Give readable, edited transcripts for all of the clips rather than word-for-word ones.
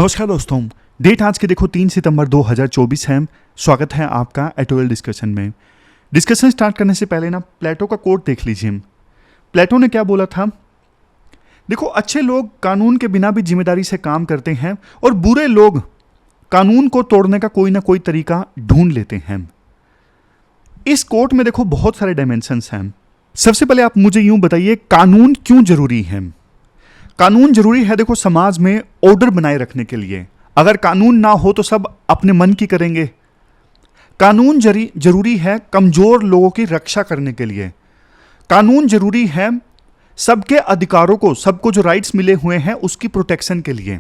नमस्कार दोस्तों, डेट आज के देखो 3 सितंबर 2024 है। स्वागत है आपका एटोएल डिस्कशन में। डिस्कशन स्टार्ट करने से पहले ना प्लेटो का कोट देख लीजिए। प्लेटो ने क्या बोला था? देखो, अच्छे लोग कानून के बिना भी जिम्मेदारी से काम करते हैं और बुरे लोग कानून को तोड़ने का कोई ना कोई तरीका ढूंढ लेते हैं। इस कोट में देखो बहुत सारे डायमेंशंस हैं। सबसे पहले आप मुझे यूं बताइए, कानून क्यों जरूरी है? कानून जरूरी है देखो समाज में ऑर्डर बनाए रखने के लिए। अगर कानून ना हो तो सब अपने मन की करेंगे। कानून जरूरी है कमजोर लोगों की रक्षा करने के लिए। कानून जरूरी है सबके अधिकारों को, सबको जो राइट्स मिले हुए हैं उसकी प्रोटेक्शन के लिए।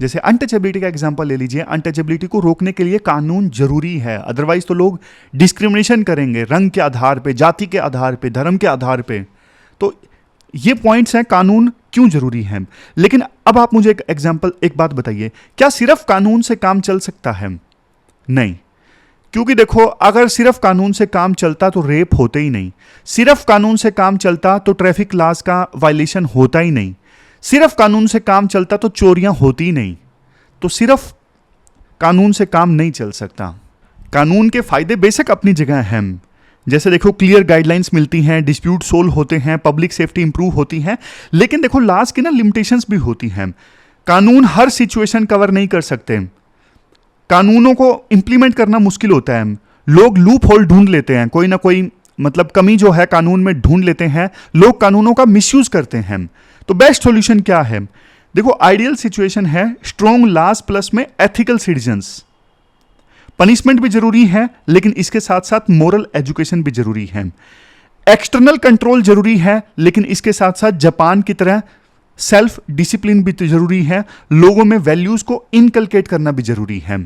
जैसे अनटचेबिलिटी का एग्जांपल ले लीजिए। अनटचेबिलिटी को रोकने के लिए कानून जरूरी है, अदरवाइज तो लोग डिस्क्रिमिनेशन करेंगे रंग के आधार पे, जाति के आधार पे, धर्म के आधार पे। तो ये पॉइंट्स हैं कानून क्यों जरूरी है। लेकिन अब आप मुझे एक बात बताइए, क्या सिर्फ कानून से काम चल सकता है? नहीं, क्योंकि देखो अगर सिर्फ कानून से काम चलता तो रेप होते ही नहीं। सिर्फ कानून से काम चलता तो ट्रैफिक लॉज का वायलेशन होता ही नहीं। सिर्फ कानून से काम चलता तो चोरियां होती ही नहीं। तो सिर्फ कानून से काम नहीं चल सकता। कानून के फायदे बेशक अपनी जगह हैं। जैसे देखो क्लियर गाइडलाइंस मिलती हैं, डिस्प्यूट सोल्व होते हैं, पब्लिक सेफ्टी इंप्रूव होती है। लेकिन देखो लॉज की ना लिमिटेशंस भी होती हैं। कानून हर सिचुएशन कवर नहीं कर सकते। कानूनों को इंप्लीमेंट करना मुश्किल होता है। लोग लूप होल ढूंढ लेते हैं, कोई ना कोई मतलब कमी जो है कानून में ढूंढ लेते हैं। लोग कानूनों का मिसयूज करते हैं। तो बेस्ट सॉल्यूशन क्या है? देखो आइडियल सिचुएशन है स्ट्रॉन्ग लॉज प्लस में एथिकल सिटीजन्स। पनिशमेंट भी जरूरी है, लेकिन इसके साथ साथ मोरल एजुकेशन भी जरूरी है। एक्सटर्नल कंट्रोल जरूरी है, लेकिन इसके साथ साथ जापान की तरह सेल्फ डिसिप्लिन भी तो जरूरी है। लोगों में वैल्यूज को इनकलकेट करना भी जरूरी है।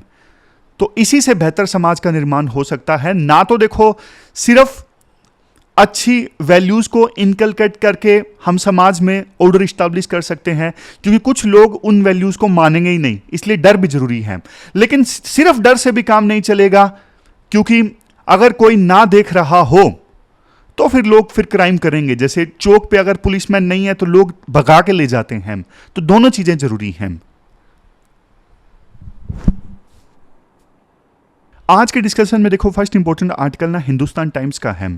तो इसी से बेहतर समाज का निर्माण हो सकता है। ना तो देखो सिर्फ अच्छी वैल्यूज को इनकलकेट करके हम समाज में ऑर्डर स्टैब्लिश कर सकते हैं, क्योंकि कुछ लोग उन वैल्यूज को मानेंगे ही नहीं, इसलिए डर भी जरूरी है। लेकिन सिर्फ डर से भी काम नहीं चलेगा, क्योंकि अगर कोई ना देख रहा हो तो फिर लोग क्राइम करेंगे। जैसे चौक पे अगर पुलिसमैन नहीं है तो लोग भगा के ले जाते हैं। तो दोनों चीजें जरूरी हैं। आज के डिस्कशन में देखो फर्स्ट इंपॉर्टेंट आर्टिकल ना हिंदुस्तान टाइम्स का है।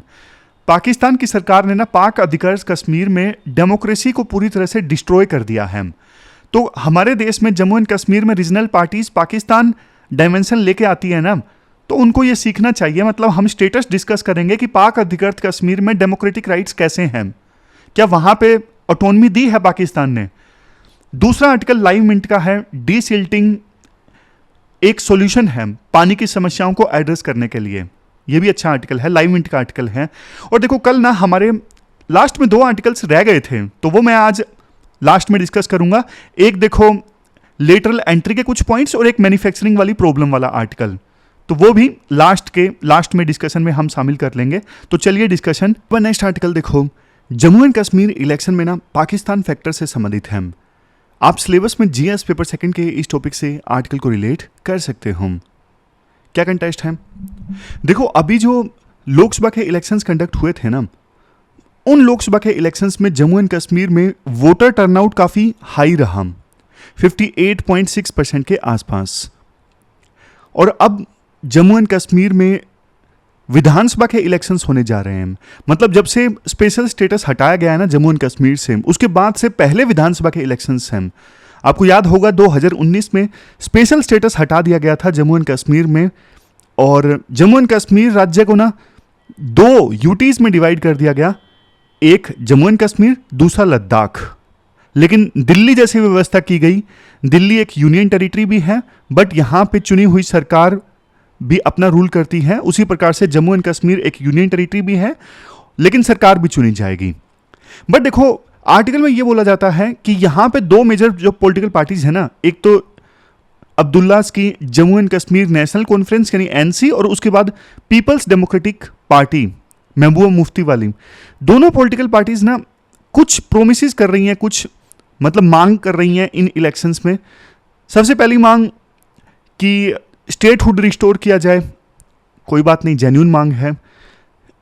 पाकिस्तान की सरकार ने ना पाक अधिकृत कश्मीर में डेमोक्रेसी को पूरी तरह से डिस्ट्रॉय कर दिया है। तो हमारे देश में जम्मू एंड कश्मीर में रीजनल पार्टीज पाकिस्तान डायमेंशन लेके आती है ना, तो उनको ये सीखना चाहिए। मतलब हम स्टेटस डिस्कस करेंगे कि पाक अधिकृत कश्मीर में डेमोक्रेटिक राइट्स कैसे हैं, क्या वहां पे ऑटोनॉमी दी है पाकिस्तान ने। दूसरा आर्टिकल लाइव मिंट का है। डीसिल्टिंग एक सॉल्यूशन है पानी की समस्याओं को एड्रेस करने के लिए। ये भी अच्छा आर्टिकल है, लाइव मिंट का आर्टिकल है। और देखो कल ना हमारे लास्ट में 2 आर्टिकल्स रह गए थे, तो वो मैं आज लास्ट में डिस्कस करूंगा। एक देखो लेटरल एंट्री के कुछ पॉइंट्स और एक मैन्युफैक्चरिंग वाली प्रॉब्लम वाला आर्टिकल, तो वो भी लास्ट में डिस्कशन में हम शामिल कर लेंगे। तो चलिए डिस्कशन पर। नेक्स्ट आर्टिकल देखो, जम्मू एंड कश्मीर इलेक्शन में ना पाकिस्तान फैक्टर से संबंधित है। आप सिलेबस में जीएस पेपर सेकंड के इस टॉपिक से आर्टिकल को रिलेट कर सकते हो। क्या कंटेस्ट है? देखो अभी जो लोकसभा के इलेक्शंस कंडक्ट हुए थे ना, उन लोकसभा के इलेक्शंस में जम्मू एंड कश्मीर में वोटर टर्नआउट काफी हाई रहा, 58.6% के आसपास। और अब जम्मू एंड कश्मीर में विधानसभा के इलेक्शंस होने जा रहे हैं। मतलब जब से स्पेशल स्टेटस हटाया गया है ना जम्मू एंड कश्मीर से, उसके बाद से पहले विधानसभा के इलेक्शंस हैं। आपको याद होगा 2019 में स्पेशल स्टेटस हटा दिया गया था जम्मू एंड कश्मीर में, और जम्मू एंड कश्मीर राज्य को ना 2 यूटीज में डिवाइड कर दिया गया, एक जम्मू एंड कश्मीर, दूसरा लद्दाख। लेकिन दिल्ली जैसी व्यवस्था की गई। दिल्ली एक यूनियन टेरिटरी भी है, बट यहां पे चुनी हुई सरकार भी अपना रूल करती है। उसी प्रकार से जम्मू एंड कश्मीर एक यूनियन टेरिटरी भी है, लेकिन सरकार भी चुनी जाएगी। बट देखो आर्टिकल में यह बोला जाता है कि यहां पे 2 मेजर जो पॉलिटिकल पार्टीज है ना, एक तो अब्दुल्लास की Jammu and Kashmir national conference यानी एनसी, और उसके बाद peoples democratic party Mehbooba Mufti वाली। दोनों पॉलिटिकल पार्टीज ना कुछ प्रोमिसेस कर रही हैं, कुछ मतलब मांग कर रही हैं इन इलेक्शंस में। सबसे पहली मांग कि स्टेटहुड रिस्टोर किया जाए, कोई बात नहीं, जेन्युइन मांग है।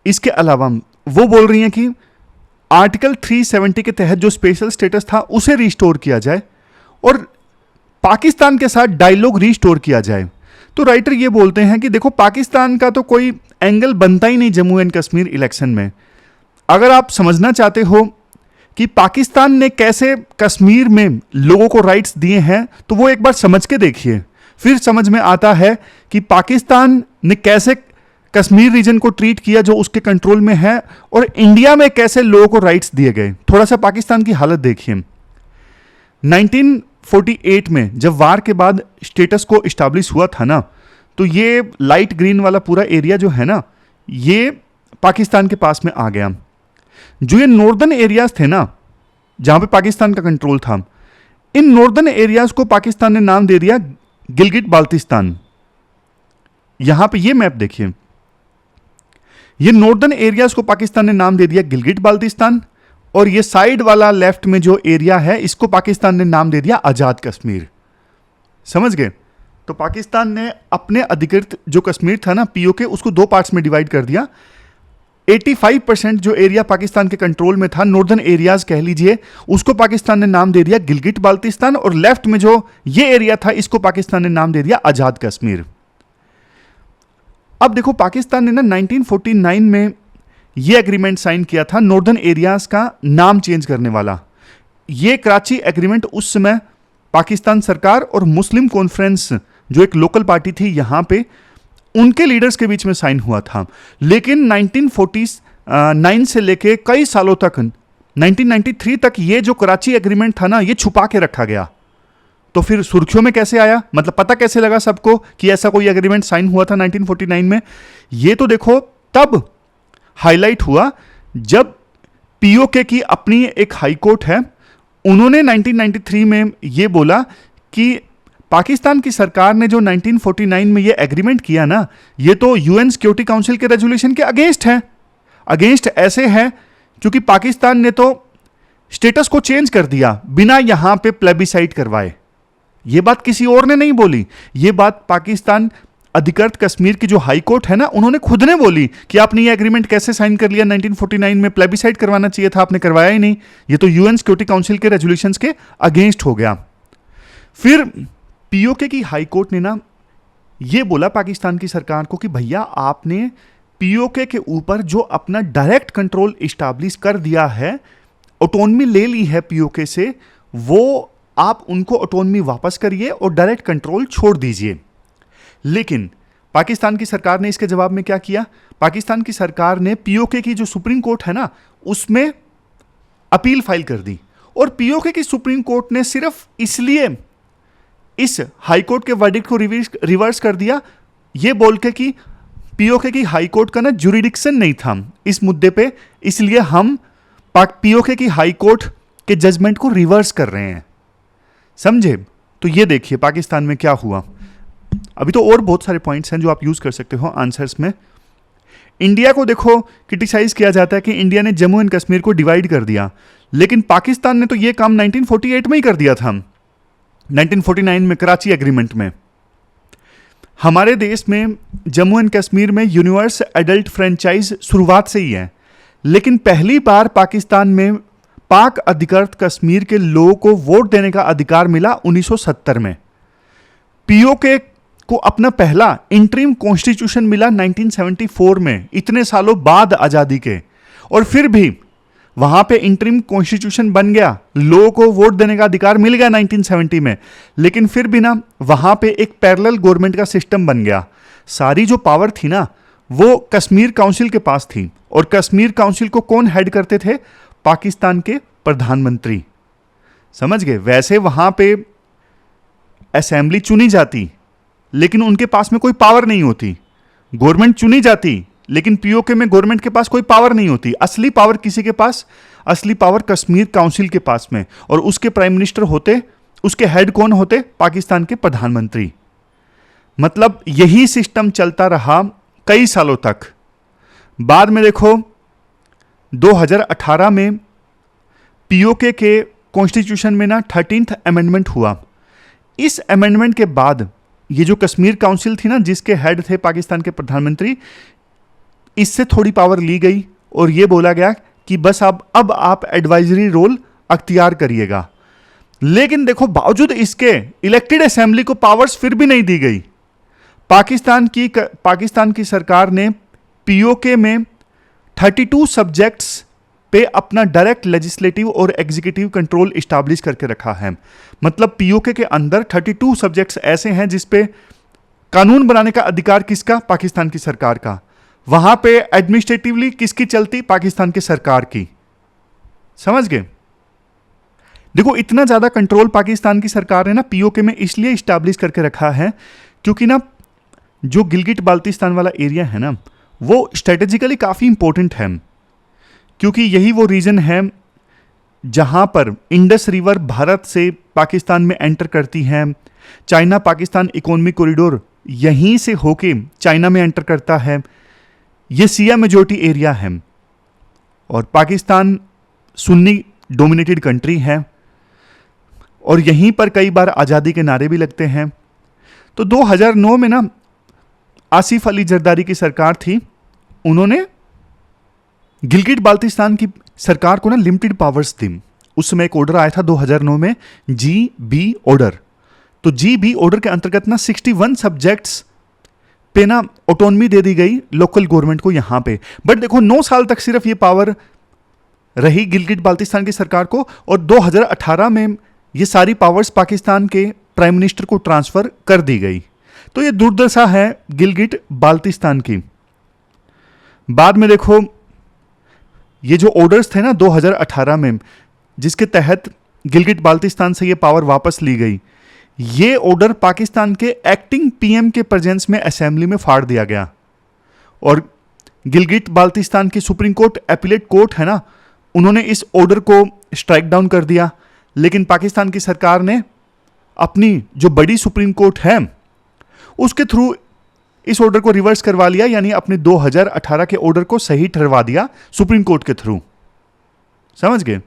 इसके अलावा वो बोल रही हैं कि आर्टिकल 370 के तहत जो स्पेशल स्टेटस था उसे रिस्टोर किया जाए, और पाकिस्तान के साथ डायलॉग रीस्टोर किया जाए। तो राइटर ये बोलते हैं कि देखो, पाकिस्तान का तो कोई एंगल बनता ही नहीं जम्मू एंड कश्मीर इलेक्शन में। अगर आप समझना चाहते हो कि पाकिस्तान ने कैसे कश्मीर में लोगों को राइट्स दिए हैं, तो वो एक बार समझ के देखिए, फिर समझ में आता है कि पाकिस्तान ने कैसे कश्मीर रीजन को ट्रीट किया जो उसके कंट्रोल में है, और इंडिया में कैसे लोगों को राइट्स दिए गए। थोड़ा सा पाकिस्तान की हालत देखिए। 1948 में जब वार के बाद स्टेटस को इस्टेब्लिश हुआ था ना, तो ये लाइट ग्रीन वाला पूरा एरिया जो है ना, ये पाकिस्तान के पास में आ गया। जो ये नॉर्दर्न एरियाज थे ना, जहां पे पाकिस्तान का कंट्रोल था, इन नॉर्दर्न एरियाज को पाकिस्तान ने नाम दे दिया गिलगिट बाल्टिस्तान। यहां पे ये मैप देखिए, ये नॉर्दर्न एरियाज को पाकिस्तान ने नाम दे दिया गिलगिट बाल्टिस्तान, और ये साइड वाला लेफ्ट में जो एरिया है, इसको पाकिस्तान ने नाम दे दिया आजाद कश्मीर। समझ गए? तो पाकिस्तान ने अपने अधिकृत जो कश्मीर था ना, पीओके, उसको दो पार्ट्स में डिवाइड कर दिया। 85% जो एरिया पाकिस्तान के कंट्रोल में था, नॉर्दर्न एरियाज कह लीजिए, उसको पाकिस्तान ने नाम दे दिया गिलगिट बाल्टिस्तान, और लेफ्ट में जो ये एरिया था, इसको पाकिस्तान ने नाम दे दिया आजाद कश्मीर। अब देखो, पाकिस्तान ने ना 1949 में ये एग्रीमेंट साइन किया था नॉर्दर्न एरियाज का नाम चेंज करने वाला। ये कराची एग्रीमेंट उस समय पाकिस्तान सरकार और मुस्लिम कॉन्फ्रेंस, जो एक लोकल पार्टी थी यहां पे, उनके लीडर्स के बीच में साइन हुआ था। लेकिन 1949 से लेके कई सालों तक, 1993 तक, ये जो कराची एग्रीमेंट था ना, ये छुपा के रखा गया। तो फिर सुर्खियों में कैसे आया, मतलब पता कैसे लगा सबको कि ऐसा कोई एग्रीमेंट साइन हुआ था 1949 में? ये तो देखो तब हाईलाइट हुआ जब पीओके की अपनी एक हाई कोर्ट है, उन्होंने 1993 में ये बोला कि पाकिस्तान की सरकार ने जो 1949 में ये एग्रीमेंट किया ना, ये तो यूएन सिक्योरिटी काउंसिल के रेजोल्यूशन के अगेंस्ट है। अगेंस्ट ऐसे है क्योंकि पाकिस्तान ने तो स्टेटस को चेंज कर दिया बिना यहां पे प्लेबिसाइट करवाए। ये बात किसी और ने नहीं बोली, ये बात पाकिस्तान अधिकृत कश्मीर की जो हाई कोर्ट है ना, उन्होंने खुद ने बोली कि आपने ये एग्रीमेंट कैसे साइन कर लिया 1949 में, प्लेबिसाइट करवाना चाहिए था, आपने करवाया ही नहीं, ये तो यूएन सिक्योरिटी काउंसिल के रेजोल्यूशंस के अगेंस्ट हो गया। फिर पीओके की हाई कोर्ट ने ना ये बोला पाकिस्तान की सरकार को कि भैया, आपने पीओके के ऊपर जो अपना डायरेक्ट कंट्रोल इस्टेब्लिश कर दिया है, ऑटोनमी ले ली है पीओके से, वो आप उनको ऑटोनमी वापस करिए और डायरेक्ट कंट्रोल छोड़ दीजिए। लेकिन पाकिस्तान की सरकार ने इसके जवाब में क्या किया? पाकिस्तान की सरकार ने पीओके की जो सुप्रीम कोर्ट है ना, उसमें अपील फाइल कर दी, और पीओके की सुप्रीम कोर्ट ने सिर्फ इसलिए इस हाई कोर्ट के वर्डिक्ट को रिवर्स कर दिया, यह बोल के कि पीओके की हाई कोर्ट का ना जुरिडिक्शन नहीं था इस मुद्दे पे, इसलिए हम पीओके की हाई कोर्ट के जजमेंट को रिवर्स कर रहे हैं। समझे? तो ये देखिए पाकिस्तान में क्या हुआ। अभी तो और बहुत सारे पॉइंट्स हैं जो आप यूज कर सकते हो आंसर्स में। इंडिया को देखो क्रिटिसाइज किया जाता है कि इंडिया ने जम्मू एंड कश्मीर को डिवाइड कर दिया, लेकिन पाकिस्तान ने तो ये काम 1948 में ही कर दिया था, 1949 में कराची एग्रीमेंट में। हमारे देश में जम्मू एंड कश्मीर में यूनिवर्स एडल्ट फ्रेंचाइज शुरुआत से ही है, लेकिन पहली बार पाकिस्तान में पाक अधिकृत कश्मीर के लोगों को वोट देने का अधिकार मिला 1970 में। पीओके को अपना पहला इंटरिम कॉन्स्टिट्यूशन मिला 1974 में, इतने सालों बाद आजादी के, और फिर भी वहां पे इंटरिम कॉन्स्टिट्यूशन बन गया, लोगों को वोट देने का अधिकार मिल गया 1970 में, लेकिन फिर भी ना वहां पे एक पैरेलल गवर्नमेंट का सिस्टम बन गया। सारी जो पावर थी ना, वो कश्मीर काउंसिल के पास थी, और कश्मीर काउंसिल को कौन हेड करते थे? पाकिस्तान के प्रधानमंत्री। समझ गए? वैसे वहां पे असेंबली चुनी जाती, लेकिन उनके पास में कोई पावर नहीं होती। गवर्नमेंट चुनी जाती, लेकिन पीओके में गवर्नमेंट के पास कोई पावर नहीं होती। असली पावर किसी के पास? असली पावर कश्मीर काउंसिल के पास में, और उसके प्राइम मिनिस्टर होते, उसके हेड कौन होते? पाकिस्तान के प्रधानमंत्री। मतलब यही सिस्टम चलता रहा कई सालों तक। बाद में देखो 2018 में पीओके के कॉन्स्टिट्यूशन में ना 13th अमेंडमेंट हुआ। इस अमेंडमेंट के बाद ये जो कश्मीर काउंसिल थी ना, जिसके हेड थे पाकिस्तान के प्रधानमंत्री, इससे थोड़ी पावर ली गई और ये बोला गया कि बस अब आप एडवाइजरी रोल अख्तियार करिएगा। लेकिन देखो बावजूद इसके इलेक्टेड असेंबली को पावर्स फिर भी नहीं दी गई। पाकिस्तान की सरकार ने पीओके में 32 सब्जेक्ट्स पे अपना डायरेक्ट लेजिस्लेटिव और एग्जीक्यूटिव कंट्रोल इस्टेब्लिश करके रखा है। मतलब पीओके के अंदर 32 सब्जेक्ट्स ऐसे हैं जिस पे कानून बनाने का अधिकार किसका? पाकिस्तान की सरकार का। वहां पे एडमिनिस्ट्रेटिवली किसकी चलती? पाकिस्तान की सरकार की। समझ गए? देखो इतना ज्यादा कंट्रोल पाकिस्तान की सरकार ने ना पीओके में इसलिए इस्टेब्लिश करके रखा है क्योंकि ना जो गिलगिट बाल्टिस्तान वाला एरिया है ना वो स्ट्रेटेजिकली काफी इंपॉर्टेंट है, क्योंकि यही वो रीजन है जहां पर इंडस रिवर भारत से पाकिस्तान में एंटर करती है। चाइना पाकिस्तान इकोनॉमिक कॉरिडोर यहीं से होके चाइना में एंटर करता है। ये शिया मेजॉरिटी एरिया है और पाकिस्तान सुन्नी डोमिनेटेड कंट्री है और यहीं पर कई बार आज़ादी के नारे भी लगते हैं। तो 2009 में ना आसिफ अली जरदारी की सरकार थी, उन्होंने गिलगिट बाल्टिस्तान की सरकार को ना लिमिटेड पावर्स दी। उस समय एक ऑर्डर आया था 2009 में, GB ऑर्डर। तो GB ऑर्डर के अंतर्गत ना 61 सब्जेक्ट्स पे ना ऑटोनॉमी दे दी गई लोकल गवर्नमेंट को यहां पे। बट देखो 9 साल तक सिर्फ ये पावर रही गिलगिट बाल्टिस्तान की सरकार को और 2018 में ये सारी पावर्स पाकिस्तान के प्राइम मिनिस्टर को ट्रांसफर कर दी गई। तो ये दुर्दशा है गिलगिट बाल्टिस्तान की। बाद में देखो ये जो ऑर्डर्स थे ना 2018 में जिसके तहत गिलगिट बाल्टिस्तान से ये पावर वापस ली गई, ये ऑर्डर पाकिस्तान के एक्टिंग पीएम के प्रेजेंस में असेंबली में फाड़ दिया गया और गिलगिट बाल्टिस्तान की सुप्रीम कोर्ट अपीलेट कोर्ट है ना, उन्होंने इस ऑर्डर को स्ट्राइक डाउन कर दिया। लेकिन पाकिस्तान की सरकार ने अपनी जो बड़ी सुप्रीम कोर्ट है उसके थ्रू इस ऑर्डर को रिवर्स करवा लिया, यानी अपने 2018 के ऑर्डर को सही ठहरवा दिया सुप्रीम कोर्ट के थ्रू। समझ गए?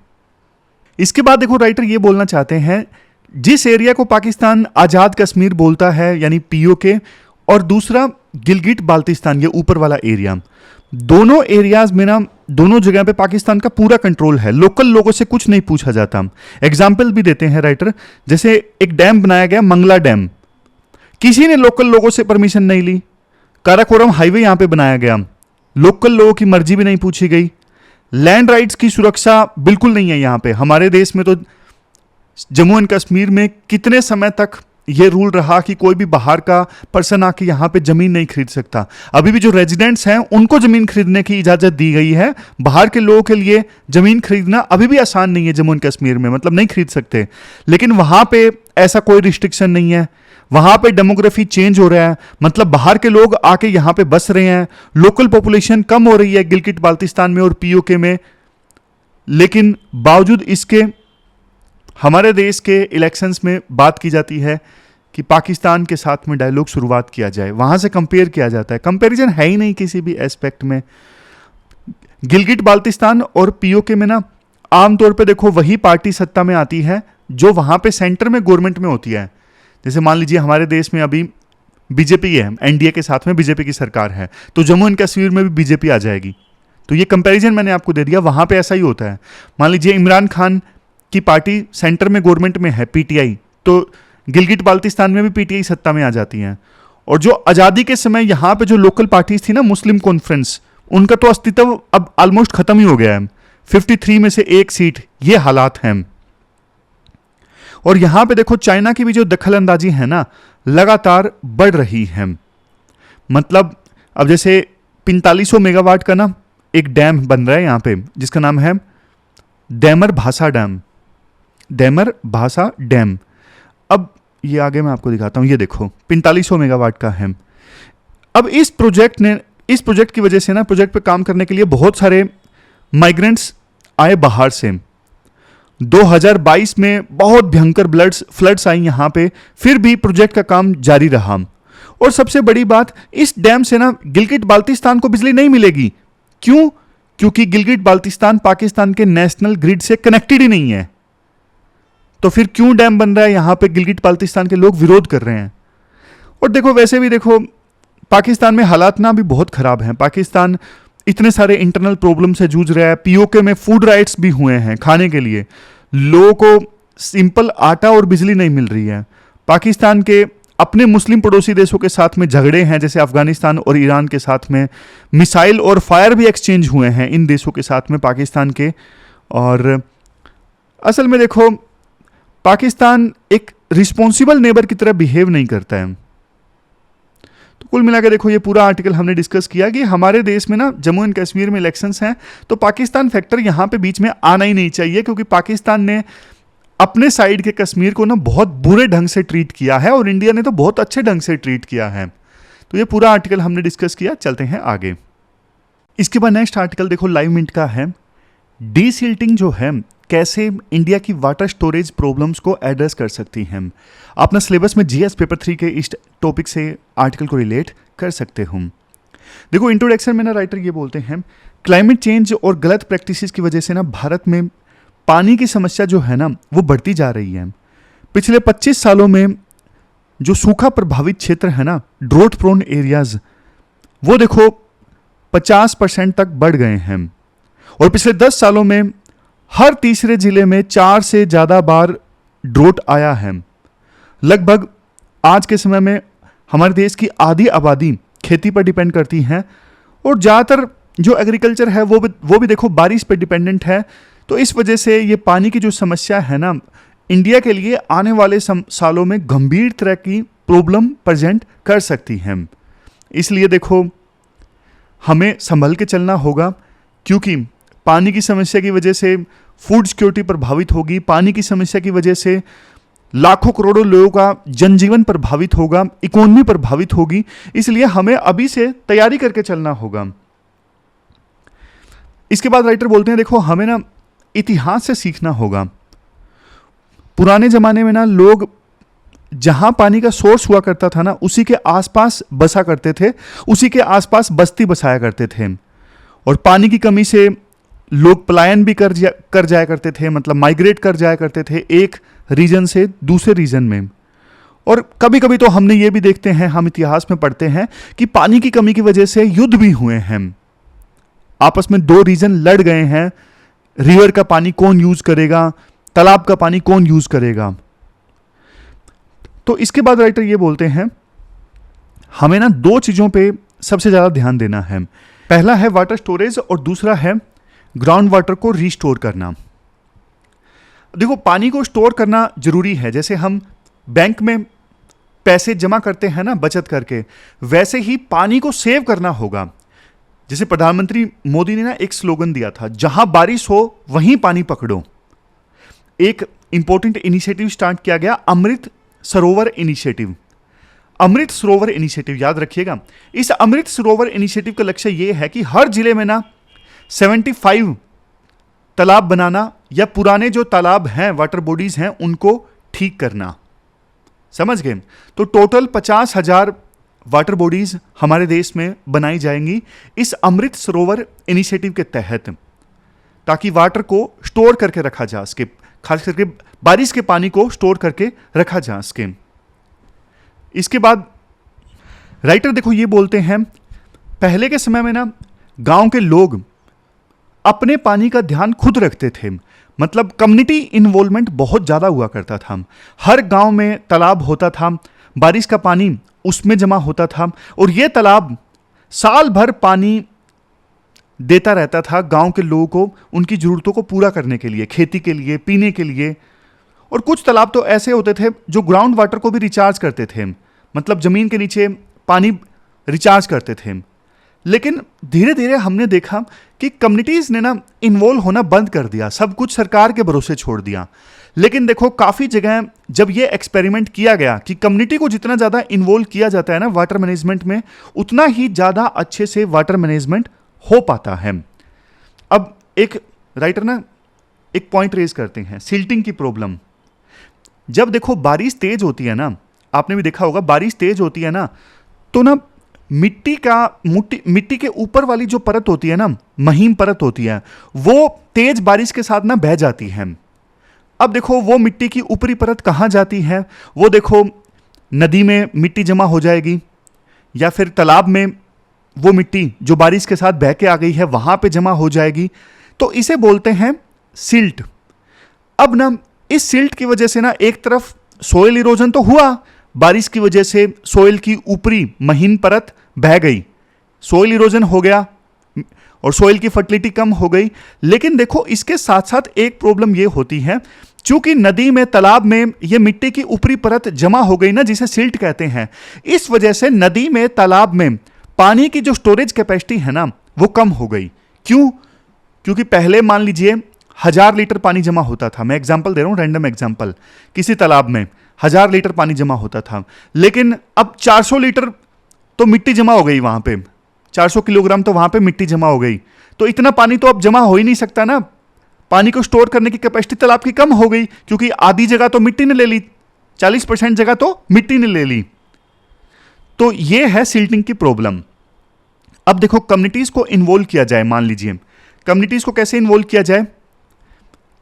इसके बाद देखो राइटर ये बोलना चाहते हैं जिस एरिया को पाकिस्तान आजाद कश्मीर बोलता है यानी पीओके, और दूसरा गिलगिट बाल्टिस्तान ये ऊपर वाला एरिया, दोनों एरियाज में ना दोनों जगह पे पाकिस्तान का पूरा कंट्रोल है। लोकल लोगों से कुछ नहीं पूछा जाता। एग्जाम्पल भी देते हैं राइटर, जैसे एक डैम बनाया गया मंगला डैम, किसी ने लोकल लोगों से परमिशन नहीं ली। काराकोरम हाईवे यहां पे बनाया गया, लोकल लोगों की मर्जी भी नहीं पूछी गई। लैंड राइट्स की सुरक्षा बिल्कुल नहीं है यहां पे। हमारे देश में तो जम्मू एंड कश्मीर में कितने समय तक यह रूल रहा कि कोई भी बाहर का पर्सन आके यहां पे जमीन नहीं खरीद सकता। अभी भी जो रेजिडेंट्स हैं उनको जमीन खरीदने की इजाजत दी गई है। बाहर के लोगों के लिए जमीन खरीदना अभी भी आसान नहीं है जम्मू एंड कश्मीर में, मतलब नहीं खरीद सकते। लेकिन वहां पे ऐसा कोई रिस्ट्रिक्शन नहीं है। वहां पे डेमोग्राफी चेंज हो रहा है, मतलब बाहर के लोग आके यहां पे बस रहे हैं। लोकल पॉपुलेशन कम हो रही है गिलगिट बाल्टिस्तान में और पीओके में। लेकिन बावजूद इसके हमारे देश के इलेक्शंस में बात की जाती है कि पाकिस्तान के साथ में डायलॉग शुरुआत किया जाए, वहां से कंपेयर किया जाता है। कंपैरिजन है ही नहीं किसी भी एस्पेक्ट में। गिलगिट बाल्टिस्तान और पीओके में ना आमतौर पे देखो वही पार्टी सत्ता में आती है जो वहां पे सेंटर में गवर्नमेंट में होती है। जैसे मान लीजिए हमारे देश में अभी बीजेपी है, एनडीए के साथ में बीजेपी की सरकार है, तो जम्मू एंड कश्मीर में भी बीजेपी आ जाएगी। तो ये कंपैरिजन मैंने आपको दे दिया, वहां पे ऐसा ही होता है। मान लीजिए इमरान खान की पार्टी सेंटर में गवर्नमेंट में है, पीटीआई, तो गिलगिट बाल्टिस्तान में भी पीटीआई सत्ता में आ जाती हैं। और जो आज़ादी के समय यहाँ पे जो लोकल पार्टीज थी ना, मुस्लिम कॉन्फ्रेंस, उनका तो अस्तित्व अब ऑलमोस्ट खत्म ही हो गया है। 53 में से एक सीट, ये हालात हैं। और यहां पे देखो चाइना की भी जो दखल अंदाजी है ना लगातार बढ़ रही है। मतलब अब जैसे 4500 मेगावाट का ना एक डैम बन रहा है यहां पे जिसका नाम है डैमर भाषा डैम। डैमर भाषा डैम। अब ये आगे मैं आपको दिखाता हूं, ये देखो 4500 मेगावाट का है। अब इस प्रोजेक्ट की वजह से ना प्रोजेक्ट पे काम करने के लिए बहुत सारे माइग्रेंट्स आए बाहर से। 2022 में बहुत भयंकर फ्लड्स आई यहां पे, फिर भी प्रोजेक्ट का काम जारी रहा। और सबसे बड़ी बात, इस डैम से ना गिलगिट बाल्टिस्तान को बिजली नहीं मिलेगी। क्यों? क्योंकि गिलगिट बाल्टिस्तान पाकिस्तान के नेशनल ग्रिड से कनेक्टेड ही नहीं है। तो फिर क्यों डैम बन रहा है यहां पे? गिलगिट बाल्टिस्तान के लोग विरोध कर रहे हैं। और देखो वैसे भी देखो पाकिस्तान में हालात ना भी बहुत खराब हैं। पाकिस्तान इतने सारे इंटरनल प्रॉब्लम से जूझ रहा है। पीओके में फूड राइट्स भी हुए हैं खाने के लिए। लोगों को सिंपल आटा और बिजली नहीं मिल रही है। पाकिस्तान के अपने मुस्लिम पड़ोसी देशों के साथ में झगड़े हैं, जैसे अफगानिस्तान और ईरान के साथ में मिसाइल और फायर भी एक्सचेंज हुए हैं इन देशों के साथ में पाकिस्तान के। और असल में देखो, पाकिस्तान एक रिस्पॉन्सिबल नेबर की तरह बिहेव नहीं करता है। तो कुल मिलाकर देखो, ये पूरा आर्टिकल हमने डिस्कस किया कि हमारे देश में ना जम्मू एंड कश्मीर में इलेक्शंस हैं, तो पाकिस्तान फैक्टर यहाँ पे बीच में आना ही नहीं चाहिए, क्योंकि पाकिस्तान ने अपने साइड के कश्मीर को ना बहुत बुरे ढंग से ट्रीट किया है और इंडिया ने तो बहुत अच्छे ढंग से ट्रीट किया है। तो ये पूरा आर्टिकल हमने डिस्कस किया। चलते हैं आगे। इसके बाद नेक्स्ट आर्टिकल देखो, लाइव मिनट का है। डीसिल्टिंग जो है कैसे इंडिया की वाटर स्टोरेज प्रॉब्लम्स को एड्रेस कर सकती हैं। अपना सिलेबस में जीएस पेपर 3 के इस टॉपिक से आर्टिकल को रिलेट कर सकते हो। देखो, इंट्रोडक्शन में ना राइटर ये बोलते हैं, क्लाइमेट चेंज और गलत प्रैक्टिसेस की वजह से ना भारत में पानी की समस्या जो है ना वो बढ़ती जा रही है। पिछले 25 सालों में जो सूखा प्रभावित क्षेत्र है ना, ड्रोट प्रोन एरियाज, वो देखो 50% तक बढ़ गए हैं। और पिछले 10 सालों में हर तीसरे जिले में 4 से ज़्यादा बार ड्रोट आया है। लगभग आज के समय में हमारे देश की आधी आबादी खेती पर डिपेंड करती है और ज़्यादातर जो एग्रीकल्चर है वो भी देखो बारिश पर डिपेंडेंट है। तो इस वजह से ये पानी की जो समस्या है ना, इंडिया के लिए आने वाले सालों में गंभीर तरह की प्रॉब्लम प्रेजेंट कर सकती है। इसलिए देखो, हमें संभल के चलना होगा, क्योंकि पानी की समस्या की वजह से फूड सिक्योरिटी प्रभावित होगी। पानी की समस्या की वजह से लाखों करोड़ों लोगों का जनजीवन प्रभावित होगा, इकोनॉमी प्रभावित होगी। इसलिए हमें अभी से तैयारी करके चलना होगा। इसके बाद राइटर बोलते हैं, देखो हमें ना इतिहास से सीखना होगा। पुराने जमाने में ना लोग जहां पानी का सोर्स हुआ करता था ना, उसी के आसपास बसा करते थे, उसी के आसपास बस्ती बसाया करते थे। और पानी की कमी से लोग पलायन भी कर जाया करते थे, मतलब माइग्रेट कर जाया करते थे एक रीजन से दूसरे रीजन में। और कभी कभी तो हमने ये भी देखते हैं, हम इतिहास में पढ़ते हैं कि पानी की कमी की वजह से युद्ध भी हुए हैं। आपस में 2 रीजन लड़ गए हैं, रिवर का पानी कौन यूज करेगा, तालाब का पानी कौन यूज करेगा। तो इसके बाद राइटर ये बोलते हैं, हमें ना 2 चीजों पे सबसे ज्यादा ध्यान देना है। पहला है वाटर स्टोरेज और दूसरा है ग्राउंड वाटर को रिस्टोर करना। देखो, पानी को स्टोर करना जरूरी है। जैसे हम बैंक में पैसे जमा करते हैं ना बचत करके, वैसे ही पानी को सेव करना होगा। जैसे प्रधानमंत्री मोदी ने ना एक स्लोगन दिया था, जहां बारिश हो वहीं पानी पकड़ो। एक इंपॉर्टेंट इनिशिएटिव स्टार्ट किया गया, अमृत सरोवर इनिशिएटिव। अमृत सरोवर इनिशिएटिव याद रखिएगा। इस अमृत सरोवर इनिशिएटिव का लक्ष्य यह है कि हर जिले में ना 75 तालाब बनाना, या पुराने जो तालाब हैं, वाटर बॉडीज हैं, उनको ठीक करना। समझ गए? तो टोटल 50,000 वाटर बॉडीज हमारे देश में बनाई जाएंगी इस अमृत सरोवर इनिशिएटिव के तहत, ताकि वाटर को स्टोर करके रखा जा सके, खास करके बारिश के पानी को स्टोर करके रखा जा सके। इसके बाद राइटर देखो ये बोलते हैं, पहले के समय में ना गांव के लोग अपने पानी का ध्यान खुद रखते थे, मतलब कम्युनिटी इन्वॉल्वमेंट बहुत ज़्यादा हुआ करता था। हर गांव में तालाब होता था, बारिश का पानी उसमें जमा होता था और यह तालाब साल भर पानी देता रहता था गांव के लोगों को, उनकी ज़रूरतों को पूरा करने के लिए, खेती के लिए, पीने के लिए। और कुछ तालाब तो ऐसे होते थे जो ग्राउंड वाटर को भी रिचार्ज करते थे, मतलब ज़मीन के नीचे पानी रिचार्ज करते थे। लेकिन धीरे धीरे हमने देखा कि कम्युनिटीज़ ने ना इन्वॉल्व होना बंद कर दिया, सब कुछ सरकार के भरोसे छोड़ दिया। लेकिन देखो, काफ़ी जगह जब ये एक्सपेरिमेंट किया गया कि कम्युनिटी को जितना ज़्यादा इन्वॉल्व किया जाता है ना वाटर मैनेजमेंट में, उतना ही ज़्यादा अच्छे से वाटर मैनेजमेंट हो पाता है। अब एक राइटर ना एक पॉइंट रेज करते हैं, सिल्टिंग की प्रॉब्लम। जब देखो बारिश तेज होती है ना, आपने भी देखा होगा, बारिश तेज होती है ना, तो ना मिट्टी के ऊपर वाली जो परत होती है ना, महीन परत होती है, वो तेज बारिश के साथ ना बह जाती है। अब देखो वो मिट्टी की ऊपरी परत कहाँ जाती है, वो देखो नदी में मिट्टी जमा हो जाएगी, या फिर तालाब में वो मिट्टी जो बारिश के साथ बह के आ गई है वहां पे जमा हो जाएगी। तो इसे बोलते हैं सिल्ट। अब ना इस सिल्ट की वजह से ना एक तरफ सोयल इरोजन तो हुआ, बारिश की वजह से सोयल की ऊपरी महीन परत बह गई, सोयल इरोजन हो गया और सोयल की फर्टिलिटी कम हो गई। लेकिन देखो इसके साथ साथ एक प्रॉब्लम ये होती है, चूंकि नदी में तालाब में ये मिट्टी की ऊपरी परत जमा हो गई ना, जिसे सिल्ट कहते हैं, इस वजह से नदी में तालाब में पानी की जो स्टोरेज कैपेसिटी है ना वो कम हो गई। क्यों? क्योंकि पहले मान लीजिए 1000 लीटर पानी जमा होता था, मैं एग्जांपल दे रहा हूं, रैंडम एग्जांपल, किसी तालाब में 1000 लीटर पानी जमा होता था, लेकिन अब 400 लीटर तो मिट्टी जमा हो गई वहां पे, 400 किलोग्राम तो वहां पे मिट्टी जमा हो गई, तो इतना पानी तो अब जमा हो ही नहीं सकता ना, पानी को स्टोर करने की कैपेसिटी तालाब की कम हो गई, क्योंकि आधी जगह तो मिट्टी ने ले ली, 40% जगह तो मिट्टी ने ले ली। तो यह है सिल्टिंग की प्रॉब्लम। अब देखो कम्युनिटीज को इन्वॉल्व किया जाए, मान लीजिए कम्युनिटीज को कैसे इन्वॉल्व किया जाए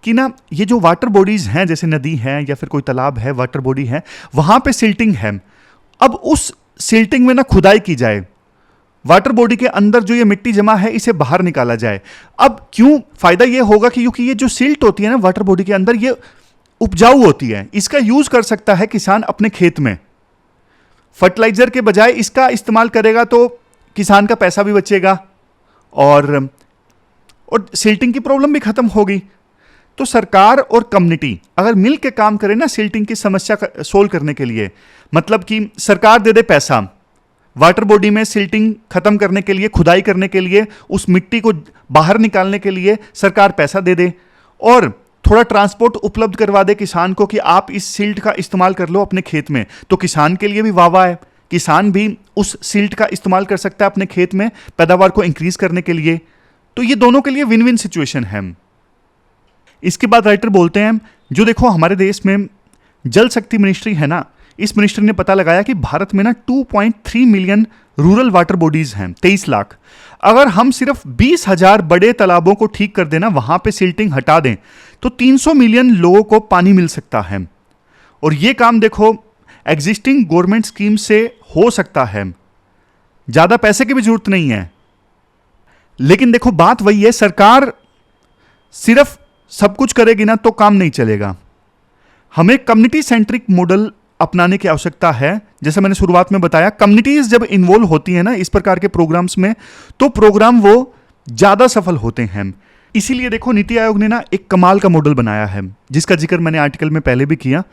कि ना ये जो वाटर बॉडीज हैं, जैसे नदी है या फिर कोई तालाब है, वाटर बॉडी है, वहां पे सिल्टिंग है, अब उस सिल्टिंग में ना खुदाई की जाए, वाटर बॉडी के अंदर जो ये मिट्टी जमा है इसे बाहर निकाला जाए। अब क्यों फायदा ये होगा कि क्योंकि ये जो सिल्ट होती है ना वाटर बॉडी के अंदर, ये उपजाऊ होती है, इसका यूज कर सकता है किसान अपने खेत में, फर्टिलाइजर के बजाय इसका इस्तेमाल करेगा तो किसान का पैसा भी बचेगा और सिल्टिंग की प्रॉब्लम भी खत्म होगी। तो सरकार और कम्युनिटी अगर मिल के काम करें ना सिल्टिंग की समस्या सोल्व करने के लिए, मतलब कि सरकार दे दे पैसा वाटर बॉडी में सिल्टिंग खत्म करने के लिए, खुदाई करने के लिए, उस मिट्टी को बाहर निकालने के लिए सरकार पैसा दे दे, और थोड़ा ट्रांसपोर्ट उपलब्ध करवा दे किसान को कि आप इस सिल्ट का इस्तेमाल कर लो अपने खेत में, तो किसान के लिए भी वाह है, किसान भी उस सिल्ट का इस्तेमाल कर सकता है अपने खेत में पैदावार को इंक्रीज करने के लिए। तो ये दोनों के लिए विन विन सिचुएशन है। इसके बाद राइटर बोलते हैं, जो देखो हमारे देश में जल शक्ति मिनिस्ट्री है ना, इस मिनिस्ट्री ने पता लगाया कि भारत में ना 2.3 मिलियन रूरल वाटर बॉडीज हैं, 23 लाख। अगर हम सिर्फ 20,000 बड़े तालाबों को ठीक कर देना, वहां पे सिल्टिंग हटा दें, तो 300 मिलियन लोगों को पानी मिल सकता है। और ये काम देखो एग्जिस्टिंग गवर्नमेंट स्कीम से हो सकता है, ज्यादा पैसे की भी जरूरत नहीं है। लेकिन देखो बात वही है, सरकार सिर्फ सब कुछ करेगी ना तो काम नहीं चलेगा, हमें कम्युनिटी सेंट्रिक मॉडल अपनाने की आवश्यकता है। जैसे मैंने शुरुआत में बताया, कम्युनिटीज जब इन्वॉल्व होती है ना इस प्रकार के प्रोग्राम्स में, तो प्रोग्राम वो ज्यादा सफल होते हैं। इसीलिए देखो नीति आयोग ने ना एक कमाल का मॉडल बनाया है, जिसका जिक्र मैंने आर्टिकल में पहले भी किया।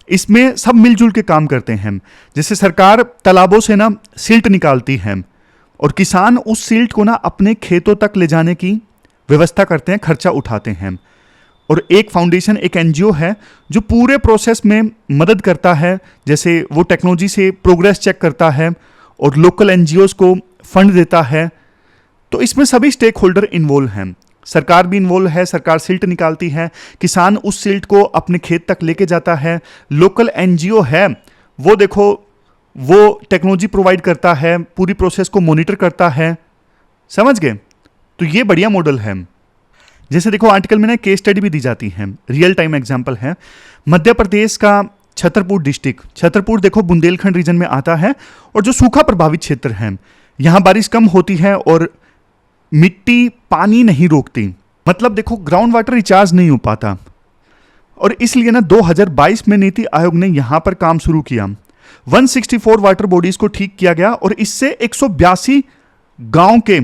इसमें सब मिलजुल के काम करते हैं। जैसे सरकार तालाबों से ना सिल्ट निकालती है और किसान उस सिल्ट को ना अपने खेतों तक ले जाने की व्यवस्था करते हैं, खर्चा उठाते हैं। और एक फाउंडेशन, एक एनजीओ है जो पूरे प्रोसेस में मदद करता है, जैसे वो टेक्नोलॉजी से प्रोग्रेस चेक करता है और लोकल एनजीओज को फंड देता है। तो इसमें सभी स्टेक होल्डर इन्वॉल्व हैं, सरकार भी इन्वॉल्व है, सरकार सिल्ट निकालती है, किसान उस सिल्ट को अपने खेत तक लेके जाता है, लोकल एनजीओ है वो देखो वो टेक्नोलॉजी प्रोवाइड करता है, पूरी प्रोसेस को मॉनिटर करता है। समझ गए? तो ये बढ़िया मॉडल है। जैसे देखो आर्टिकल में ना केस स्टडी भी दी जाती है, रियल टाइम एग्जांपल है मध्य प्रदेश का छतरपुर डिस्ट्रिक्ट। छतरपुर देखो बुंदेलखंड रीजन में आता है और जो सूखा प्रभावित क्षेत्र है, यहां बारिश कम होती है और मिट्टी पानी नहीं रोकती, मतलब देखो ग्राउंड वाटर रिचार्ज नहीं हो पाता। और इसलिए ना 2022 में नीति आयोग ने यहां पर काम शुरू किया, 164 वाटर बॉडीज को ठीक किया गया और इससे 182 गांव के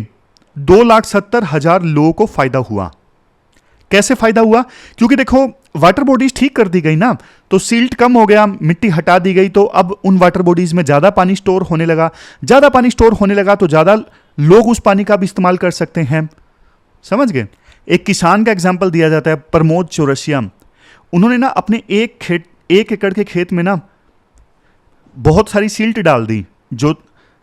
2,70,000 लोगों को फायदा हुआ। कैसे फायदा हुआ? क्योंकि देखो वाटर बॉडीज ठीक कर दी गई ना, तो सिल्ट कम हो गया, मिट्टी हटा दी गई, तो अब उन वाटर बॉडीज में ज्यादा पानी स्टोर होने लगा, ज्यादा पानी स्टोर होने लगा तो ज्यादा लोग उस पानी का भी इस्तेमाल कर सकते हैं। समझ गए? एक किसान का एग्जाम्पल दिया जाता है, प्रमोद चौरसिया। उन्होंने ना अपने एक एकड़ के खेत में ना बहुत सारी सिल्ट डाल दी जो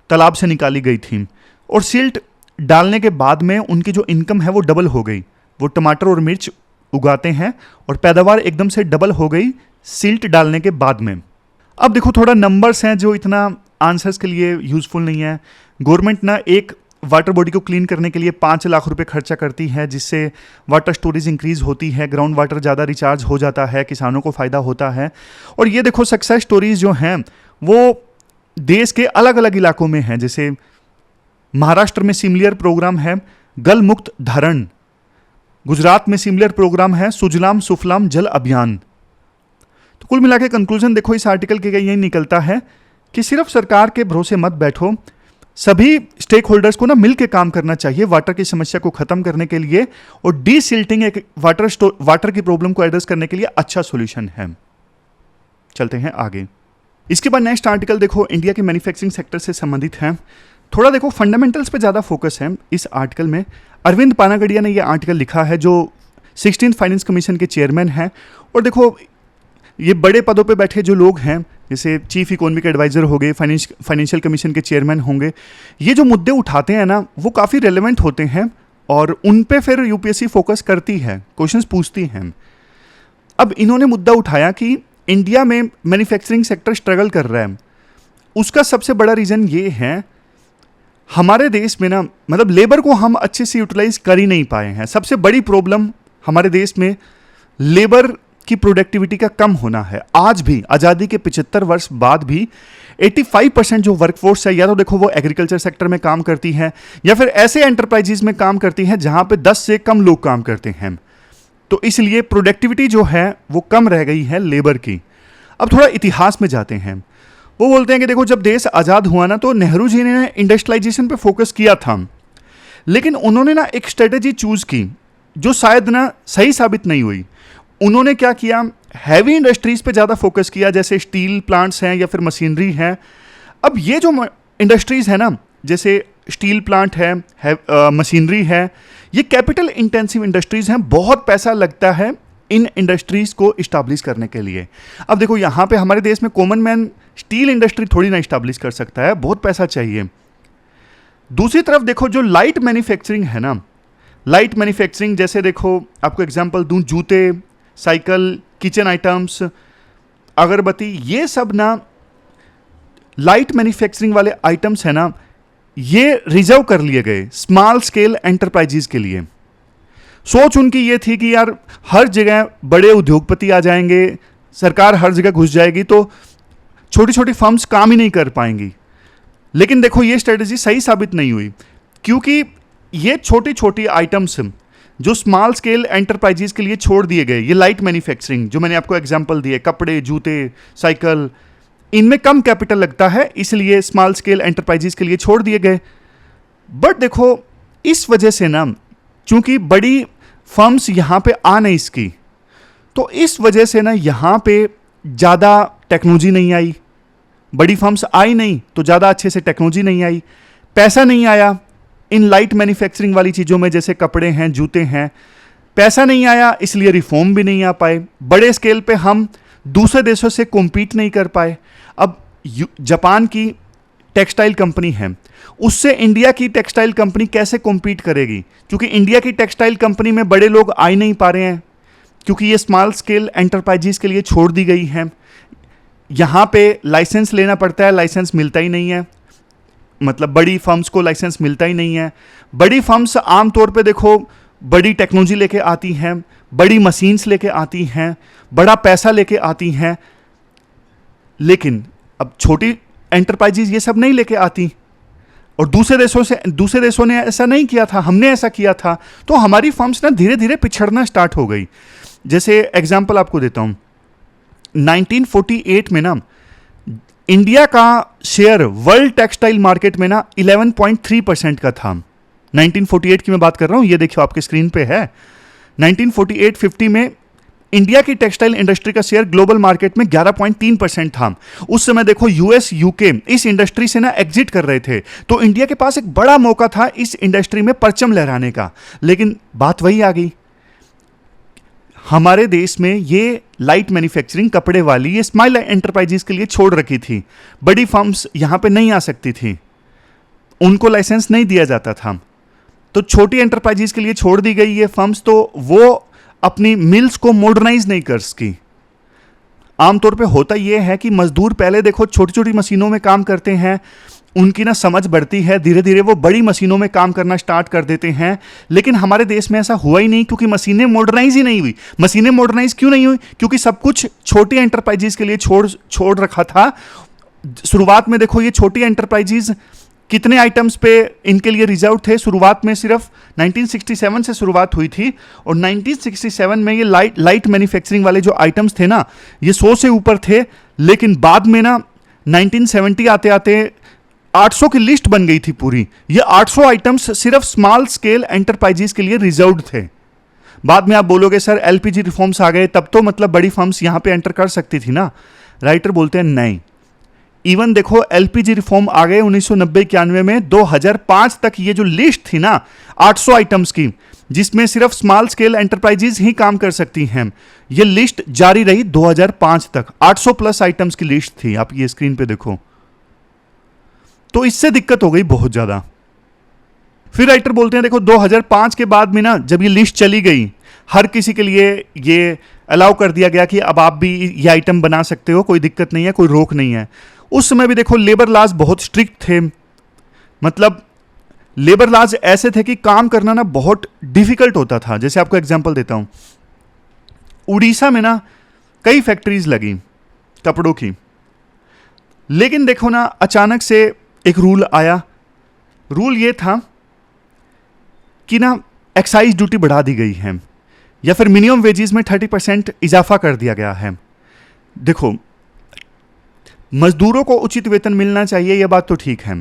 तालाब से निकाली गई थी, और सिल्ट डालने के बाद में उनकी जो इनकम है वो डबल हो गई। वो टमाटर और मिर्च उगाते हैं और पैदावार एकदम से डबल हो गई सिल्ट डालने के बाद में। अब देखो थोड़ा नंबर्स हैं जो इतना आंसर्स के लिए यूजफुल नहीं है। गवर्नमेंट ना एक वाटर बॉडी को क्लीन करने के लिए 5 लाख रुपए खर्चा करती है, जिससे वाटर स्टोरेज इंक्रीज होती है, ग्राउंड वाटर ज़्यादा रिचार्ज हो जाता है, किसानों को फ़ायदा होता है। और ये देखो सक्सेस स्टोरीज जो हैं वो देश के अलग अलग इलाकों में हैं। जैसे महाराष्ट्र में सिमिलर प्रोग्राम है गल मुक्त धारण, गुजरात में सिमिलर प्रोग्राम है सुजलाम सुफलाम जल अभियान, तो कुल मिला के कंक्लूजन देखो इस आर्टिकल के यही निकलता है कि सिर्फ सरकार के भरोसे मत बैठो, सभी स्टेक होल्डर्स को ना मिल के काम करना चाहिए वाटर की समस्या को खत्म करने के लिए, और डीसिल्टिंग एक वाटर की प्रॉब्लम को एड्रेस करने के लिए अच्छा सॉल्यूशन है। चलते हैं आगे। इसके बाद नेक्स्ट आर्टिकल देखो इंडिया के मैन्युफैक्चरिंग सेक्टर से संबंधित है। थोड़ा देखो फंडामेंटल्स पे ज़्यादा फोकस है इस आर्टिकल में। अरविंद पानागड़िया ने यह आर्टिकल लिखा है, जो 16th फाइनेंस कमीशन के चेयरमैन हैं। और देखो ये बड़े पदों पे बैठे जो लोग हैं, जैसे चीफ इकोनॉमिक एडवाइजर हो गए, फाइनेंशियल कमीशन के चेयरमैन होंगे, ये जो मुद्दे उठाते हैं ना वो काफ़ी रेलेवेंट होते हैं और उन पे फिर यूपीएससी फोकस करती है, क्वेश्चंस पूछती हैं। अब इन्होंने मुद्दा उठाया कि इंडिया में मैन्युफैक्चरिंग सेक्टर स्ट्रगल कर रहा है। उसका सबसे बड़ा रीज़न ये है हमारे देश में ना, मतलब लेबर को हम अच्छे से यूटिलाइज कर ही नहीं पाए हैं। सबसे बड़ी प्रॉब्लम हमारे देश में लेबर की प्रोडक्टिविटी का कम होना है। आज भी आज़ादी के 75 वर्ष बाद भी 85% जो वर्कफोर्स है, या तो देखो वो एग्रीकल्चर सेक्टर में काम करती है या फिर ऐसे एंटरप्राइजेज में काम करती है जहां पे 10 से कम लोग काम करते हैं। तो इसलिए प्रोडक्टिविटी जो है वो कम रह गई है लेबर की। अब थोड़ा इतिहास में जाते हैं। वो बोलते हैं कि देखो जब देश आज़ाद हुआ ना तो नेहरू जी ने इंडस्ट्रियलाइजेशन पे फोकस किया था, लेकिन उन्होंने ना एक स्ट्रेटेजी चूज की जो शायद ना सही साबित नहीं हुई। उन्होंने क्या किया, हैवी इंडस्ट्रीज पे ज़्यादा फोकस किया, जैसे स्टील प्लांट्स हैं या फिर मशीनरी है। अब ये जो इंडस्ट्रीज है ना, जैसे स्टील प्लांट है, मशीनरी है, ये कैपिटल इंटेंसिव इंडस्ट्रीज हैं। बहुत पैसा लगता है इन इंडस्ट्रीज को इस्टाब्लिश करने के लिए। अब देखो यहाँ पे हमारे देश में कॉमन मैन स्टील इंडस्ट्री थोड़ी ना इस्टाब्लिश कर सकता है, बहुत पैसा चाहिए। दूसरी तरफ देखो जो लाइट मैन्युफैक्चरिंग है ना, लाइट मैन्युफैक्चरिंग जैसे देखो आपको एग्जांपल दूं, जूते, साइकिल, किचन आइटम्स, अगरबत्ती, ये सब ना लाइट मैन्युफैक्चरिंग वाले आइटम्स है ना, ये रिजर्व कर लिए गए स्मॉल स्केल एंटरप्राइजेज के लिए। सोच उनकी ये थी कि यार हर जगह बड़े उद्योगपति आ जाएंगे, सरकार हर जगह घुस जाएगी तो छोटी छोटी फर्म्स काम ही नहीं कर पाएंगी। लेकिन देखो ये स्ट्रेटेजी सही साबित नहीं हुई, क्योंकि ये छोटी छोटी आइटम्स जो स्मॉल स्केल एंटरप्राइजेज के लिए छोड़ दिए गए, ये लाइट मैन्युफैक्चरिंग जो मैंने आपको एग्जांपल दिए, कपड़े, जूते, साइकिल, इनमें कम कैपिटल लगता है, इसलिए स्मॉल स्केल एंटरप्राइजेज के लिए छोड़ दिए गए। बट देखो इस वजह से ना, चूंकि बड़ी फर्म्स यहाँ पे आ नहीं सकी, तो इस वजह से ना यहाँ पे ज़्यादा टेक्नोलॉजी नहीं आई, बड़ी फर्म्स आई नहीं तो ज़्यादा अच्छे से टेक्नोलॉजी नहीं आई, पैसा नहीं आया इन लाइट मैन्युफैक्चरिंग वाली चीज़ों में, जैसे कपड़े हैं, जूते हैं, पैसा नहीं आया, इसलिए रिफॉर्म भी नहीं आ पाए। बड़े स्केल पे हम दूसरे देशों से कॉम्पीट नहीं कर पाए। अब जापान की टेक्सटाइल कंपनी है, उससे इंडिया की टेक्सटाइल कंपनी कैसे कॉम्पीट करेगी, क्योंकि इंडिया की टेक्सटाइल कंपनी में बड़े लोग आ ही नहीं पा रहे हैं, क्योंकि ये स्मॉल स्केल एंटरप्राइजेज के लिए छोड़ दी गई है। यहाँ पे लाइसेंस लेना पड़ता है, लाइसेंस मिलता ही नहीं है, मतलब बड़ी फर्म्स को लाइसेंस मिलता ही नहीं है। बड़ी फर्म्स आमतौर पे देखो बड़ी टेक्नोलॉजी लेके आती हैं, बड़ी मशीन्स लेके आती हैं, बड़ा पैसा लेके आती हैं, लेकिन अब छोटी एंटरप्राइजेज ये सब नहीं लेके आती। और दूसरे देशों ने ऐसा नहीं किया था, हमने ऐसा किया था, तो हमारी फर्म्स ना धीरे धीरे पिछड़ना स्टार्ट हो गई। जैसे एग्जांपल आपको देता हूं, 1948 में ना इंडिया का शेयर वर्ल्ड टेक्सटाइल मार्केट में ना 11.3% का था। 1948 की मैं बात कर रहा हूं, ये देखियो आपके स्क्रीन पे है। 1948-50 में इंडिया की टेक्सटाइल इंडस्ट्री का शेयर ग्लोबल मार्केट में 11.3% था। उस समय देखो यूएस, यूके इस इंडस्ट्री से ना एग्जिट कर रहे थे, तो इंडिया के पास एक बड़ा मौका था इस इंडस्ट्री में परचम लहराने का। लेकिन बात वही आ गई, हमारे देश में ये लाइट मैन्युफैक्चरिंग कपड़े वाली ये स्मॉल एंटरप्राइजेस के लिए छोड़ रखी थी। बड़ी फर्म्स यहाँ पे नहीं आ सकती थी, उनको लाइसेंस नहीं दिया जाता था, तो छोटी एंटरप्राइजेस के लिए छोड़ दी गई ये फर्म्स, तो वो अपनी मिल्स को मॉडर्नाइज नहीं कर सकी। आमतौर पे होता यह है कि मजदूर पहले देखो छोटी छोटी मशीनों में काम करते हैं, उनकी ना समझ बढ़ती है, धीरे धीरे वो बड़ी मशीनों में काम करना स्टार्ट कर देते हैं। लेकिन हमारे देश में ऐसा हुआ ही नहीं, क्योंकि मशीनें मॉडर्नाइज ही नहीं हुई। मशीनें मॉडर्नाइज क्यों नहीं हुई? क्योंकि सब कुछ छोटी एंटरप्राइजेज के लिए छोड़ रखा था। शुरुआत में देखो ये छोटी एंटरप्राइजेज कितने आइटम्स पे इनके लिए रिजर्व थे? शुरुआत में सिर्फ 1967 से शुरुआत हुई थी और 1967 में ये लाइट मैन्युफैक्चरिंग वाले जो आइटम्स थे ना, ये 100 से ऊपर थे, लेकिन बाद में ना 1970 आते आते 800 की लिस्ट बन गई थी पूरी। ये 800 आइटम्स सिर्फ स्मॉल स्केल एंटरप्राइजेस के लिए रिजर्व्ड थे। बाद में आप बोलोगे सर एलपीजी रिफॉर्म्स आ गए, तब तो मतलब बड़ी फर्म्स यहां पे एंटर कर सकती थी ना। राइटर बोलते हैं नहीं, इवन देखो एलपीजी रिफॉर्म आ गए 1990-91 में। 2005 तक ये जो लिस्ट थी ना 800 आइटम्स की, जिसमें सिर्फ स्मॉल स्केल एंटरप्राइजेज ही काम कर सकती हैं, ये लिस्ट जारी रही 2005 तक। 800 प्लस आइटम्स की लिस्ट थी, आप ये स्क्रीन पे देखो। तो इससे दिक्कत हो गई बहुत ज्यादा। फिर राइटर बोलते हैं देखो 2005 के बाद में ना जब ये लिस्ट चली गई, हर किसी के लिए ये अलाउ कर दिया गया कि अब आप भी ये आइटम बना सकते हो, कोई दिक्कत नहीं है, कोई रोक नहीं है। उस समय भी देखो लेबर लॉज बहुत स्ट्रिक्ट थे, मतलब लेबर लॉज ऐसे थे कि काम करना ना बहुत डिफिकल्ट होता था। जैसे आपको एग्जांपल देता हूं, उड़ीसा में ना कई फैक्ट्रीज लगी कपड़ों की, लेकिन देखो ना अचानक से एक रूल आया। रूल ये था कि ना एक्साइज ड्यूटी बढ़ा दी गई है, या फिर मिनिमम वेजेस में 30% इजाफा कर दिया गया है। देखो मजदूरों को उचित वेतन मिलना चाहिए, यह बात तो ठीक है,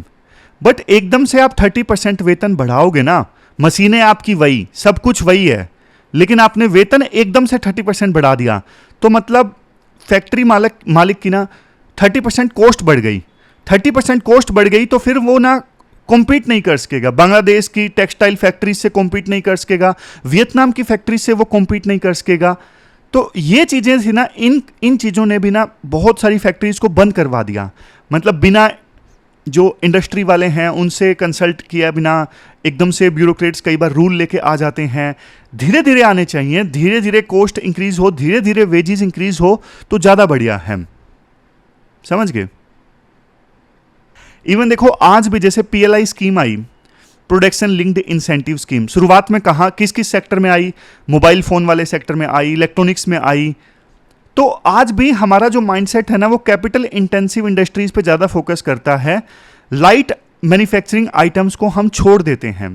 बट एकदम से आप 30% वेतन बढ़ाओगे ना, मशीनें आपकी वही, सब कुछ वही है, लेकिन आपने वेतन एकदम से 30% बढ़ा दिया, तो मतलब फैक्ट्री मालिक की ना 30% कॉस्ट बढ़ गई। 30% कॉस्ट बढ़ गई तो फिर वो ना कॉम्पीट नहीं कर सकेगा, बांग्लादेश की टेक्सटाइल फैक्ट्री से कॉम्पीट नहीं कर सकेगा, वियतनाम की फैक्ट्री से वो कॉम्पीट नहीं कर सकेगा। तो ये चीज़ें थी ना, इन चीज़ों ने भी ना बहुत सारी फैक्ट्रीज को बंद करवा दिया। मतलब बिना जो इंडस्ट्री वाले हैं उनसे कंसल्ट किया बिना एकदम से ब्यूरोक्रेट्स कई बार रूल लेके आ जाते हैं। धीरे धीरे आने चाहिए, धीरे धीरे कॉस्ट इंक्रीज हो, धीरे धीरे वेजेस इंक्रीज हो तो ज़्यादा बढ़िया है। समझ गए? इवन देखो आज भी जैसे पीएलआई स्कीम आई, प्रोडक्शन लिंक्ड इंसेंटिव स्कीम, शुरुआत में कहाँ किस किस सेक्टर में आई? मोबाइल फोन वाले सेक्टर में आई, इलेक्ट्रॉनिक्स में आई। तो आज भी हमारा जो माइंडसेट है ना वो कैपिटल इंटेंसिव इंडस्ट्रीज पे ज़्यादा फोकस करता है, लाइट मैन्युफैक्चरिंग आइटम्स को हम छोड़ देते हैं।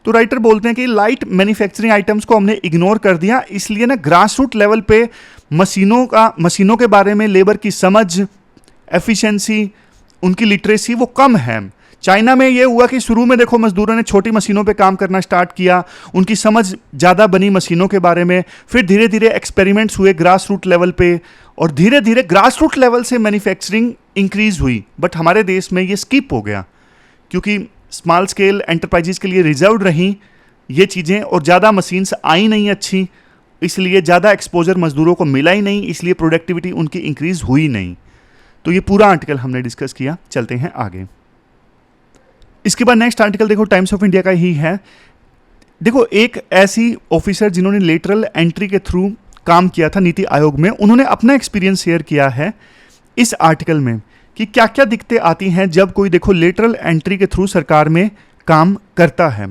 तो राइटर बोलते हैं कि लाइट मैन्युफैक्चरिंग आइटम्स को हमने इग्नोर कर दिया, इसलिए ना ग्रास रूट लेवल पे मशीनों के बारे में लेबर की समझ, एफिशिएंसी, उनकी लिटरेसी वो कम है। चाइना में ये हुआ कि शुरू में देखो मजदूरों ने छोटी मशीनों पे काम करना स्टार्ट किया, उनकी समझ ज़्यादा बनी मशीनों के बारे में, फिर धीरे धीरे एक्सपेरिमेंट्स हुए ग्रास रूट लेवल पे, और धीरे धीरे ग्रास रूट लेवल से मैन्युफैक्चरिंग इंक्रीज हुई। बट हमारे देश में ये स्किप हो गया क्योंकि स्मॉल स्केल एंटरप्राइजेस के लिए रिजर्व रहीं ये चीज़ें, और ज़्यादा मशीन्स आई नहीं अच्छी, इसलिए ज़्यादा एक्सपोजर मजदूरों को मिला ही नहीं, इसलिए प्रोडक्टिविटी उनकी इंक्रीज हुई नहीं। तो ये पूरा आर्टिकल हमने डिस्कस किया। चलते हैं आगे। इसके बाद नेक्स्ट आर्टिकल देखो टाइम्स ऑफ इंडिया का ही है। देखो एक ऐसी ऑफिसर जिन्होंने लेटरल एंट्री के थ्रू काम किया था नीति आयोग में, उन्होंने अपना एक्सपीरियंस शेयर किया है इस आर्टिकल में कि क्या क्या दिक्कतें आती हैं जब कोई देखो लेटरल एंट्री के थ्रू सरकार में काम करता है।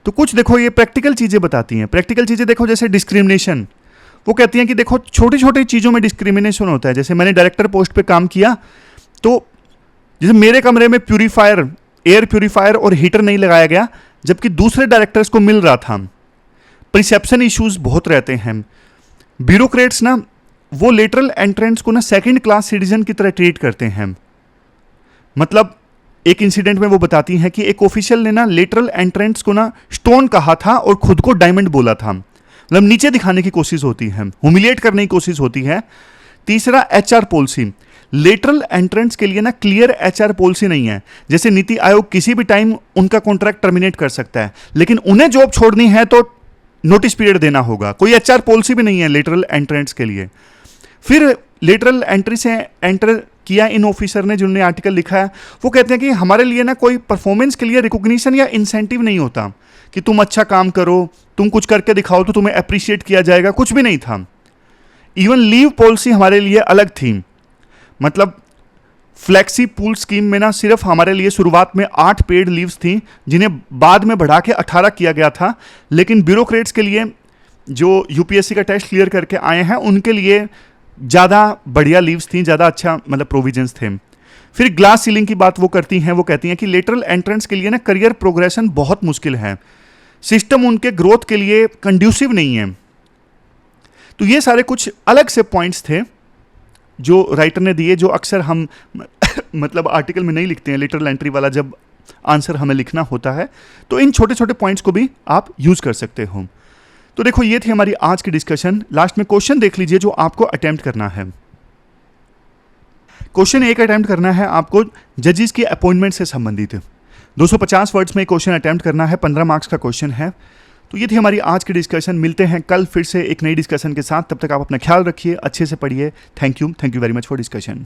तो कुछ देखो ये प्रैक्टिकल चीज़ें बताती हैं। प्रैक्टिकल चीज़ें देखो जैसे डिस्क्रिमिनेशन, वो कहती हैं कि देखो छोटी छोटी चीज़ों में डिस्क्रिमिनेशन होता है। जैसे मैंने डायरेक्टर पोस्ट पे काम किया, तो जैसे मेरे कमरे में प्यूरीफायर, एयर प्यूरीफायर और हीटर नहीं लगाया गया, जबकि दूसरे डायरेक्टर्स को मिल रहा था। परसेप्शन इश्यूज बहुत रहते हैं। ब्यूरोक्रेट्स ना वो लेटरल एंट्रेंट्स को ना सेकंड क्लास सिटीजन की तरह ट्रीट करते हैं। मतलब एक इंसिडेंट में वो बताती हैं कि एक ऑफिशियल ने ना लेटरल एंट्रेंट्स को ना स्टोन कहा था और खुद को डायमंड बोला था। मतलब नीचे दिखाने की कोशिश होती है, ह्यूमिलिएट करने की कोशिश होती है। तीसरा एचआर पॉलिसी, लेटरल एंट्रेंट्स के लिए ना क्लियर एचआर पॉलिसी नहीं है। जैसे नीति आयोग किसी भी टाइम उनका कॉन्ट्रैक्ट टर्मिनेट कर सकता है, लेकिन उन्हें जॉब छोड़नी है तो नोटिस पीरियड देना होगा। कोई एचआर पॉलिसी भी नहीं है लेटरल एंट्रेंट्स के लिए। फिर लेटरल एंट्री से एंटर किया इन ऑफिसर ने, जिन्होंने आर्टिकल लिखा है, वो कहते हैं कि हमारे लिए ना कोई परफॉर्मेंस के लिए रिकॉग्निशन या इंसेंटिव नहीं होता कि तुम अच्छा काम करो, तुम कुछ करके दिखाओ तो तुम्हें अप्रिशिएट किया जाएगा, कुछ भी नहीं था। इवन लीव पॉलिसी हमारे लिए अलग थी। मतलब फ्लेक्सी पूल स्कीम में ना सिर्फ हमारे लिए शुरुआत में 8 पेड लीव्स थी, जिन्हें बाद में बढ़ा के 18 किया गया था। लेकिन ब्यूरोक्रेट्स के लिए जो यूपीएससी का टेस्ट क्लियर करके आए हैं, उनके लिए ज़्यादा बढ़िया लीव्स थी, ज़्यादा अच्छा मतलब प्रोविजंस थे। फिर ग्लास सीलिंग की बात वो करती हैं, वो कहती हैं कि लेटरल एंट्रेंस के लिए ना करियर प्रोग्रेशन बहुत मुश्किल है, सिस्टम उनके ग्रोथ के लिए कंड्यूसिव नहीं है। तो ये सारे कुछ अलग से पॉइंट्स थे जो राइटर ने दिए, जो अक्सर हम मतलब आर्टिकल में नहीं लिखते हैं। लेटरल एंट्री वाला जब आंसर हमें लिखना होता है तो इन छोटे छोटे पॉइंट्स को भी आप यूज कर सकते हो। तो देखो, ये थी हमारी आज की डिस्कशन। लास्ट में क्वेश्चन देख लीजिए जो आपको अटेम्प्ट करना है। क्वेश्चन एक अटेम्प्ट करना है आपको जजेस की अपॉइंटमेंट से संबंधित। 250 वर्ड्स में क्वेश्चन अटेम्प्ट करना है, 15 मार्क्स का क्वेश्चन है। तो ये थी हमारी आज की डिस्कशन। मिलते हैं कल फिर से एक नई डिस्कशन के साथ। तब तक आप अपना ख्याल रखिए, अच्छे से पढ़िए। Thank you very much for discussion.